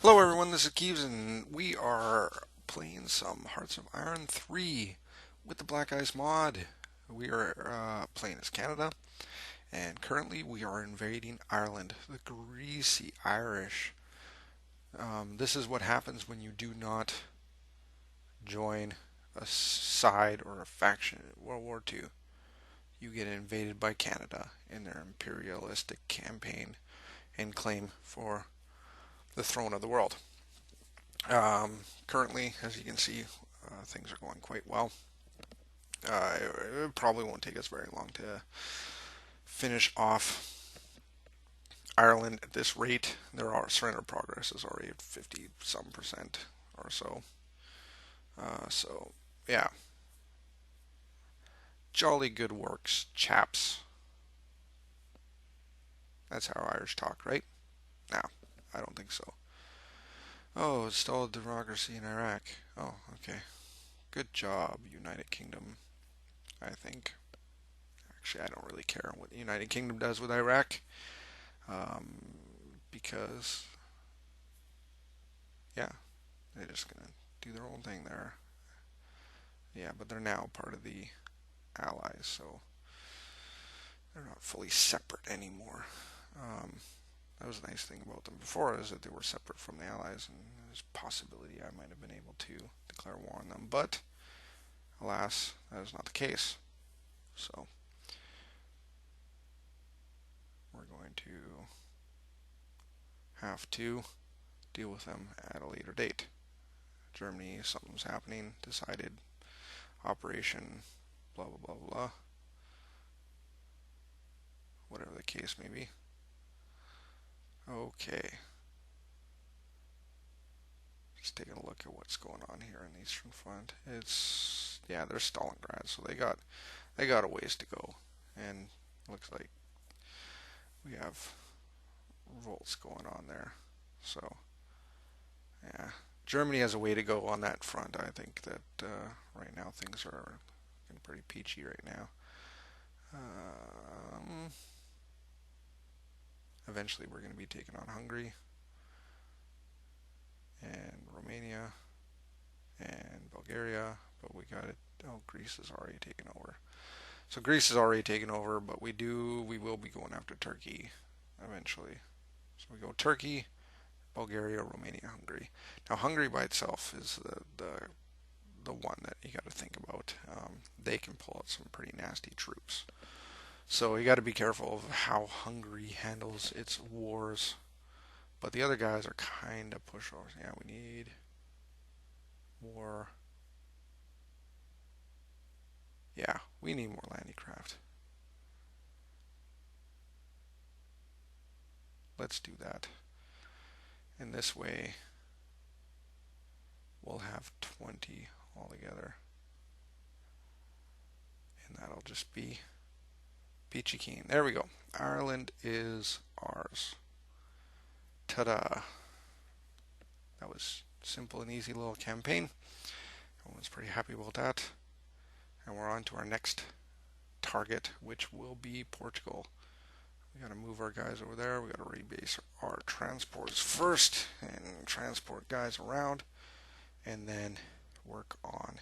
Hello everyone, this is Keeves and we are playing some Hearts of Iron 3 with the BlackICE mod. We are playing as Canada and currently we are invading Ireland, the greasy Irish. This is what happens when you do not join a side or a faction in World War II. You get invaded by Canada in their imperialistic campaign and claim for the throne of the world. Currently, as you can see, things are going quite well. It probably won't take us very long to finish off Ireland at this rate. Their surrender progress is already at 50 some percent or so. So, yeah, jolly good works, chaps. That's how Irish talk, right? No, I don't think so. Oh, installed democracy in Iraq. Oh, okay. Good job, United Kingdom, I think. Actually, I don't really care what the United Kingdom does with Iraq, um, because yeah, they're just gonna do their own thing there. Yeah, but they're now part of the Allies, so they're not fully separate anymore. Um, that was a nice thing about them before, is that they were separate from the Allies, and there's a possibility I might have been able to declare war on them, but alas, that is not the case. So we're going to have to deal with them at a later date. Germany, something's happening, decided operation, blah blah blah blah, whatever the case may be. Okay, just taking a look at what's going on here in the Eastern Front. It's, yeah, they're Stalingrad, so they got a ways to go, and looks like we have revolts going on there. So yeah, Germany has a way to go on that front. I think that right now things are looking pretty peachy right now. Um, Eventually, we're going to be taking on Hungary and Romania and Bulgaria, but we got it. Oh, Greece is already taken over. So Greece is already taken over, but we will be going after Turkey eventually. So we go Turkey, Bulgaria, Romania, Hungary. Now Hungary by itself is the one that you got to think about. They can pull out some pretty nasty troops. So you got to be careful of how Hungary handles its wars. But the other guys are kind of pushovers. Yeah, we need more. Yeah, we need more landcraft. Let's do that. And this way, we'll have 20 altogether. And that'll just be peachy keen. There we go. Ireland is ours. Ta-da. That was simple and easy little campaign. Everyone's pretty happy about that. And we're on to our next target, which will be Portugal. We gotta move our guys over there. We gotta rebase our transports first and transport guys around, and then work on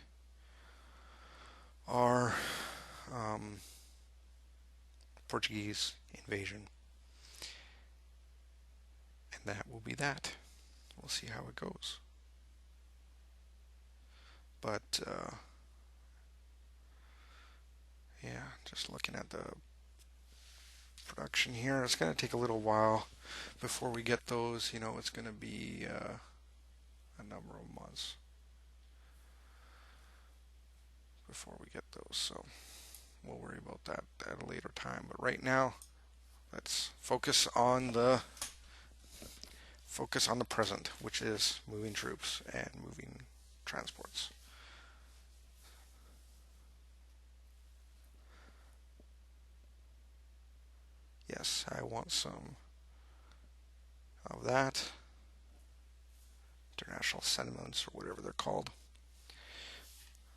our Portuguese invasion. And that will be that. We'll see how it goes. But yeah, just looking at the production here, it's going to take a little while before we get those. You know, it's going to be a number of months before we get those. So we'll worry about that at a later time. But right now, let's focus on the present, which is moving troops and moving transports. Yes, I want some of that. International sentiments, or whatever they're called.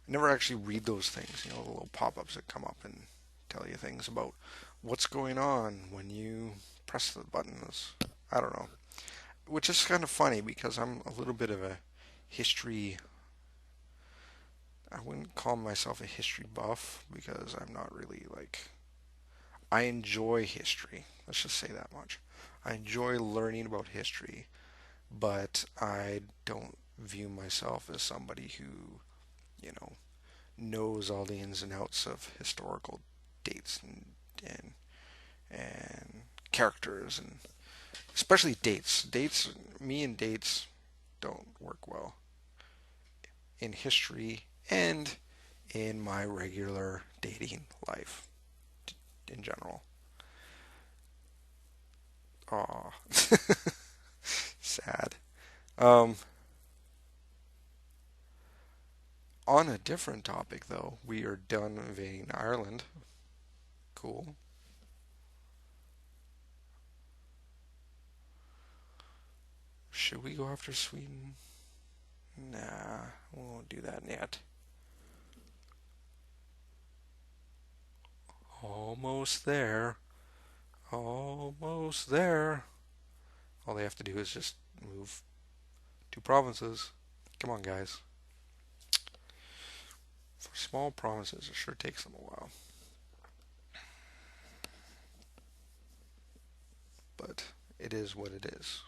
I never actually read those things, the little pop-ups that come up and tell you things about what's going on when you press the buttons. I don't know. which is kind of funny because I'm a little bit of a history. I wouldn't call myself a history buff because I'm not really like. I enjoy history. Let's just say that much. I enjoy learning about history, but I don't view myself as somebody who, you know, knows all the ins and outs of historical dates and and characters and especially dates. Me and dates don't work well in history and in my regular dating life in general. Aw, sad. Um, on a different topic, though, we are done invading Ireland. Cool. Should we go after Sweden? Nah, we won't do that yet. Almost there. Almost there. All they have to do is just move two provinces. Come on, guys. For small provinces, it sure takes them a while. But it is what it is.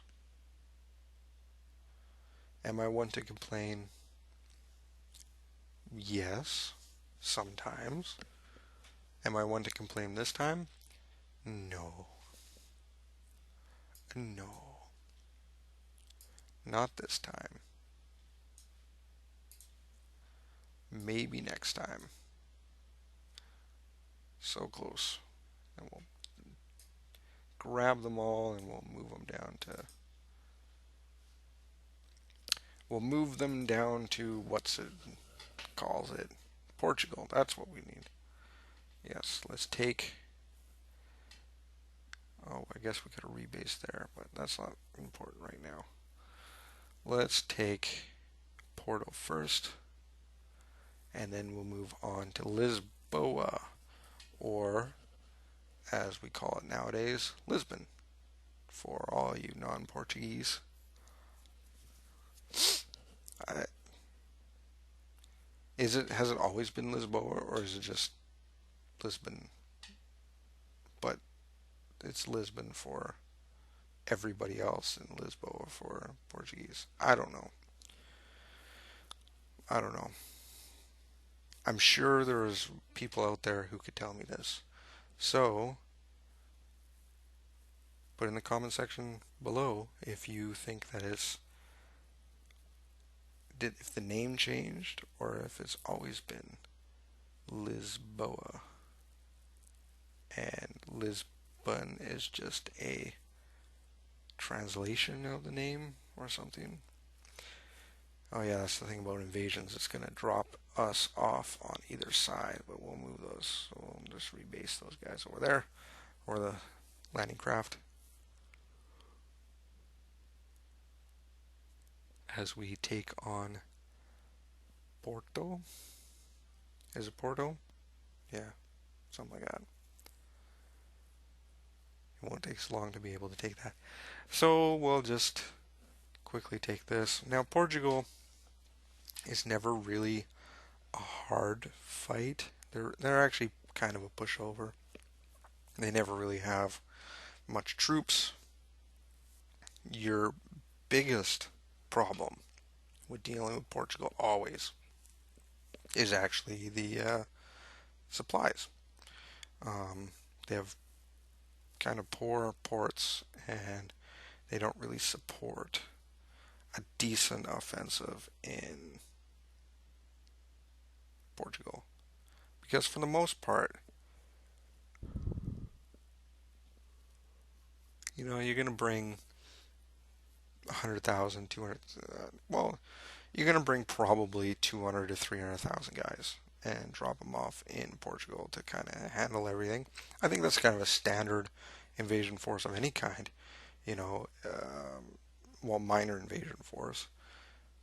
Am I one to complain? Yes, sometimes. Am I one to complain this time? No. No. Not this time. Maybe next time. So close. And we'll grab them all and we'll move them down to. We'll move them down to what's it calls it? Portugal. That's what we need. Yes, let's take. Oh, I guess we could have rebased there, but that's not important right now. Let's take Porto first, and then we'll move on to Lisboa, or as we call it nowadays, Lisbon, for all you non-Portuguese. I, has it always been Lisboa, or is it just Lisbon? But it's Lisbon for everybody else and Lisboa for Portuguese. I don't know. I don't know. I'm sure there's people out there who could tell me this. So, put in the comment section below if you think that if the name changed or if it's always been Lisboa and Lisbon is just a translation of the name or something. Oh yeah, that's the thing about invasions. It's gonna drop us off on either side, but we'll move those. So we'll just rebase those guys over there, or the landing craft, as we take on Porto. Is it Porto? Yeah, something like that. It won't take so long to be able to take that. So we'll just quickly take this. Now Portugal is never really a hard fight. They're actually kind of a pushover. They never really have much troops. Your biggest problem with dealing with Portugal always is actually the supplies. They have kind of poor ports and they don't really support a decent offensive in Portugal. Because for the most part, you're going to bring 100,000, 200, well, you're going to bring probably 200 to 300,000 guys and drop them off in Portugal to kind of handle everything. I think that's kind of a standard invasion force of any kind. Well, minor invasion force.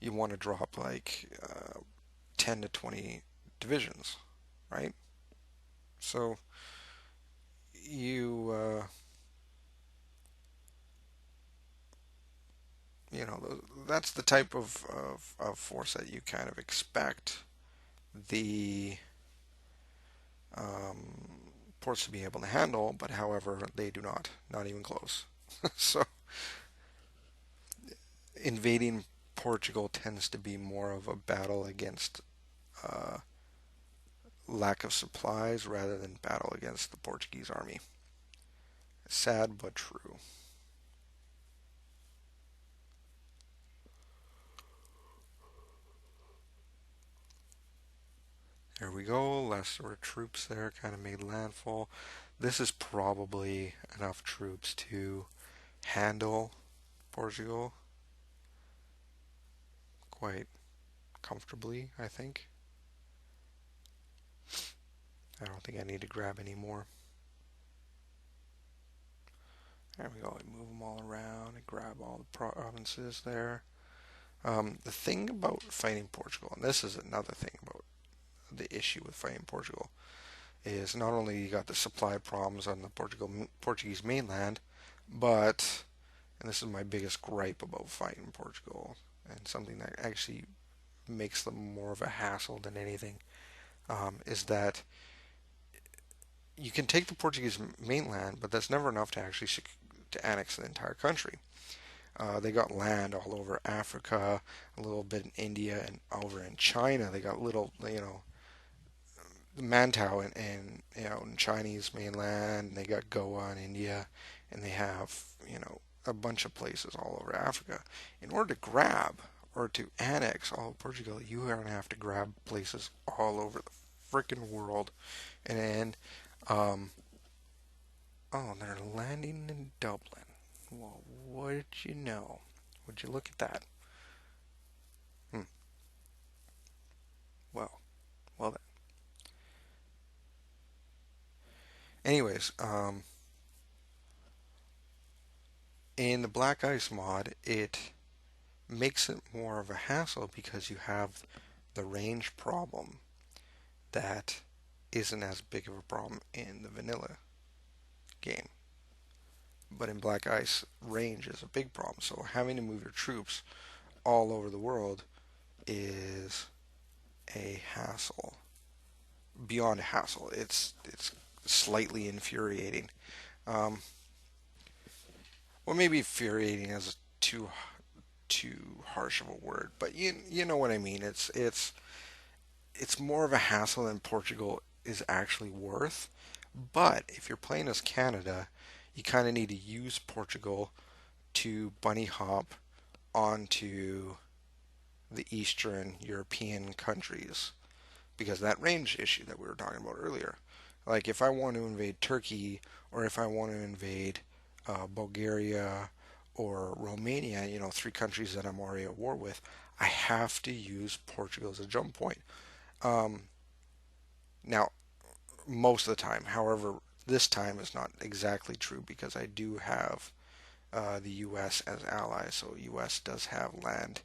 You want to drop like 10 to 20 divisions, right? So you you know, that's the type of force that you kind of expect the um, ports to be able to handle, but however, they do not, not even close. So invading Portugal tends to be more of a battle against uh, lack of supplies rather than battle against the Portuguese army. Sad but true. There we go. Lesser troops there kind of made landfall. This is probably enough troops to handle Portugal quite comfortably, I think. I don't think I need to grab any more. There we go. I move them all around and grab all the provinces there. The thing about fighting Portugal, and this is another thing about the issue with fighting Portugal, is not only you got the supply problems on the Portuguese mainland, but, and this is my biggest gripe about fighting Portugal, and something that actually makes them more of a hassle than anything, is that you can take the Portuguese mainland, but that's never enough to actually to annex the entire country. They got land all over Africa, a little bit in India, and over in China. They got little, Mantou in Chinese mainland. And they got Goa in India, and they have a bunch of places all over Africa. In order to grab or to annex all of Portugal, you are gonna have to grab places all over the freaking world, and then um, oh, they're landing in Dublin. Well, what did you know? Would you look at that? Hmm. Well, well then. Anyways, in the BlackICE mod, it makes it more of a hassle because you have the range problem that isn't as big of a problem in the vanilla game. But in BlackICE, range is a big problem. So having to move your troops all over the world is a hassle. Beyond a hassle, it's slightly infuriating. Um, well, maybe infuriating is too harsh of a word, but you know what I mean. It's more of a hassle than Portugal is actually worth. But if you're playing as Canada, you kind of need to use Portugal to bunny hop onto the Eastern European countries because that range issue that we were talking about earlier. Like if I want to invade Turkey or if I want to invade Bulgaria or Romania, three countries that I'm already at war with, I have to use Portugal as a jump point. Um, Now, most of the time, however, this time is not exactly true because I do have the U.S. as ally, so U.S. does have land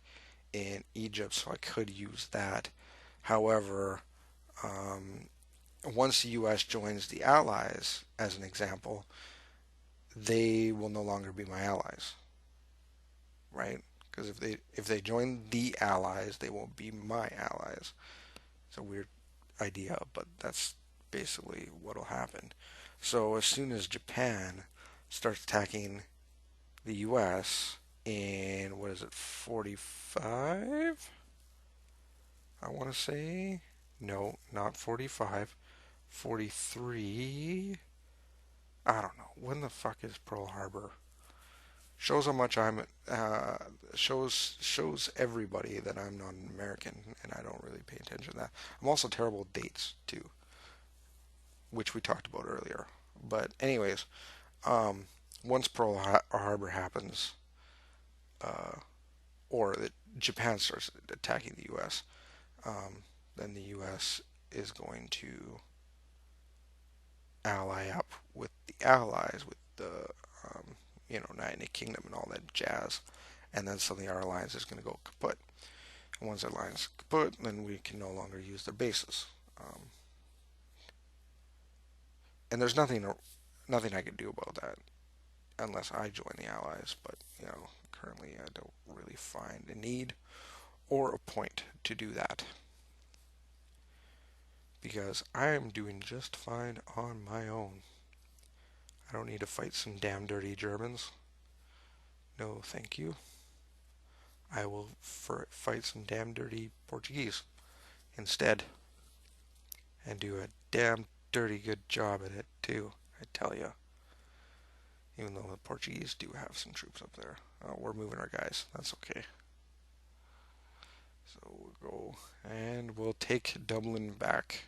in Egypt, so I could use that. However, um, once the U.S. joins the Allies, as an example, they will no longer be my allies, right? Because if they join the Allies, they won't be my allies. It's a weird idea, but that's basically what'll happen. So as soon as Japan starts attacking the U.S. in what is it, 45? I want to say no, not 45, 43. I don't know. When the fuck is Pearl Harbor? Shows how much I'm shows everybody that I'm not an American and I don't really pay attention to that. I'm also terrible with dates too, which we talked about earlier. But anyways, um, once Harbor happens, uh, or that Japan starts attacking the U.S., then the U.S. is going to ally up with the Allies, with the United Kingdom and all that jazz, and then suddenly our alliance is going to go kaput. And once our alliance is kaput, then we can no longer use their bases. Um, and there's nothing I can do about that unless I join the Allies. But currently I don't find a need or a point to do that. Because I am doing just fine on my own. I don't need to fight some damn dirty Germans. No, thank you. I will fight some damn dirty Portuguese instead and do a damn dirty good job at it too, I tell you. Even though the Portuguese do have some troops up there. We're moving our guys. That's okay. So we'll go and we'll take Dublin back.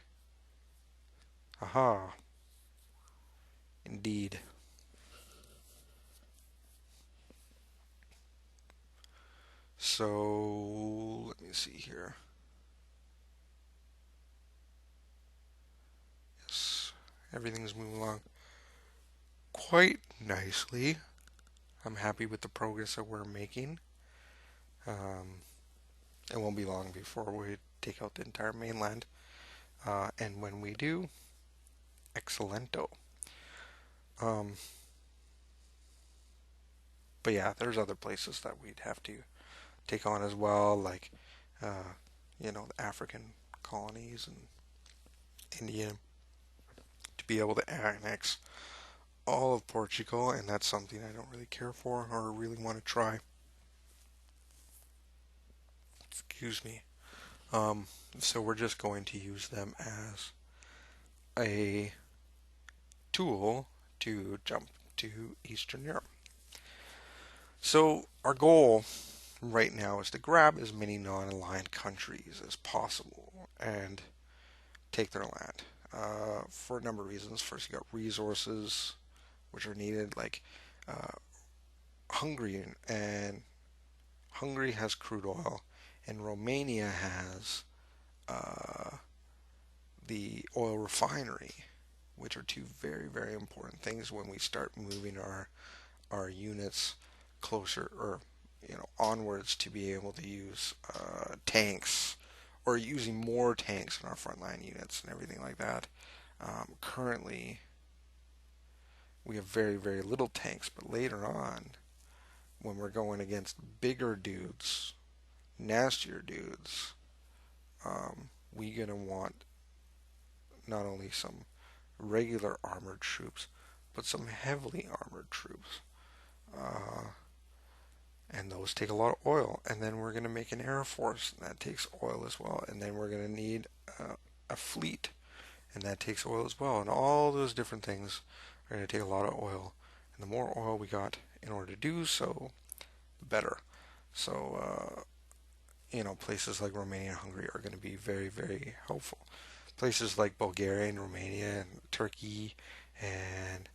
Aha. Indeed. So let me see here. Yes, everything's moving along quite nicely. I'm happy with the progress that we're making. It won't be long before we take out the entire mainland. And when we do, excellento. Um, but yeah, there's other places that we'd have to take on as well, like, the African colonies and India, to be able to annex all of Portugal, and that's something I don't really care for or really want to try. Excuse me. Um, so we're just going to use them as a tool to jump to Eastern Europe. So our goal right now is to grab as many non-aligned countries as possible and take their land for a number of reasons. First, you got resources which are needed, like uh, Hungary, and Hungary has crude oil, and Romania has uh, the oil refinery, which are two very, very important things when we start moving our units closer, or onwards, to be able to use tanks, or using more tanks in our frontline units and everything like that. Currently, we have very, very little tanks, but later on, when we're going against bigger dudes, nastier dudes, we're gonna want not only some regular armored troops, but some heavily armored troops. Uh, and those take a lot of oil. And then we're going to make an air force, and that takes oil as well. And then we're going to need a fleet, and that takes oil as well. And all those different things are going to take a lot of oil. And the more oil we got in order to do so, the better. So, places like Romania and Hungary are going to be very, very helpful. Places like Bulgaria and Romania and Turkey and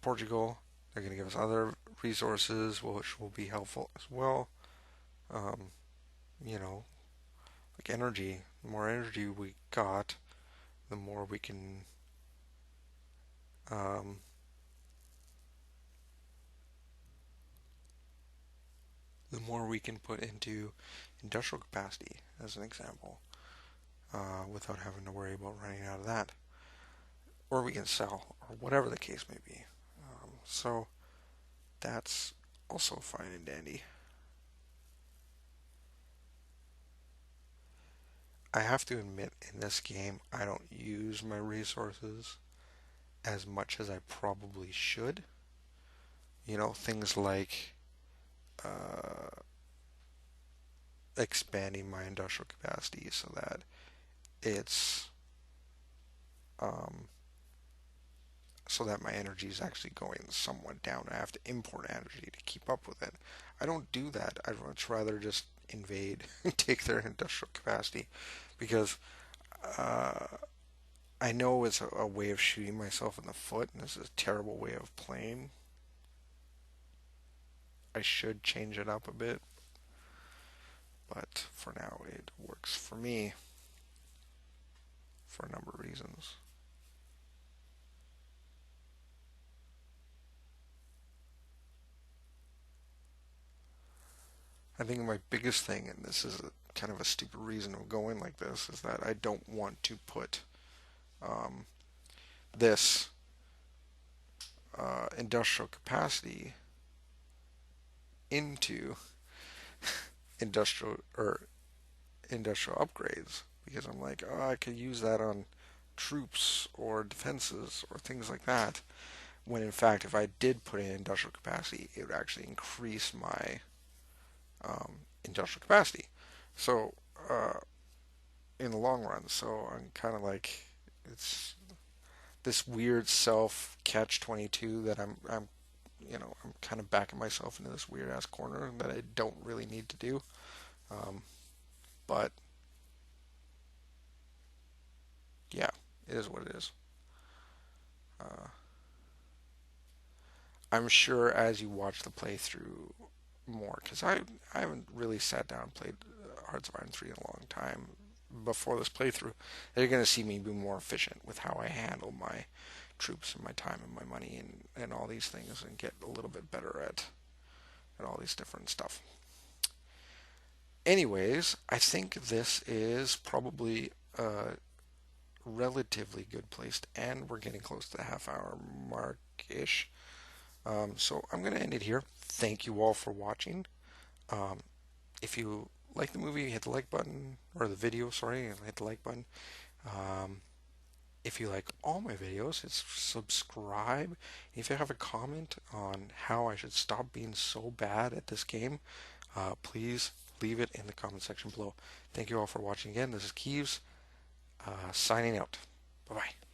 Portugal, they're going to give us other resources which will be helpful as well. Um, like energy. The more energy we got, the more we can um, put into industrial capacity, as an example, without having to worry about running out of that. Or we can sell, or whatever the case may be. So that's also fine and dandy. I have to admit, in this game, I don't use my resources as much as I probably should. Things like uh, expanding my industrial capacity so that it's um, so that my energy is actually going somewhat down. I have to import energy to keep up with it. I don't do that. I'd much rather just invade and take their industrial capacity, because uh, I know it's a way of shooting myself in the foot, and this is a terrible way of playing. I should change it up a bit, but for now it works for me for a number of reasons. I think my biggest thing, and this is kind of a stupid reason of going like this, is that I don't want to put um, this industrial capacity into industrial or industrial upgrades because I'm like, oh, I could use that on troops or defenses or things like that. When in fact, if I did put in industrial capacity, it would actually increase my industrial capacity. So, uh, in the long run, so I'm kind of like, it's this weird self catch 22 that I'm kind of backing myself into this weird ass corner that I don't really need to do. Um, but yeah, it is what it is. Uh, I'm sure as you watch the playthrough more, because I haven't really sat down and played Hearts of Iron 3 in a long time before this playthrough, you're going to see me be more efficient with how I handle my troops and my time and my money and all these things and get a little bit better at all these different stuff. Anyways, I think this is probably a relatively good place to end. We're getting close to the half hour mark ish. So I'm going to end it here. Thank you all for watching. Um, if you like the movie, hit the like button, or the video, sorry, and hit the like button. Um, if you like all my videos, hit subscribe. If you have a comment on how I should stop being so bad at this game, please leave it in the comment section below. Thank you all for watching again. This is Keeves, signing out. Bye-bye.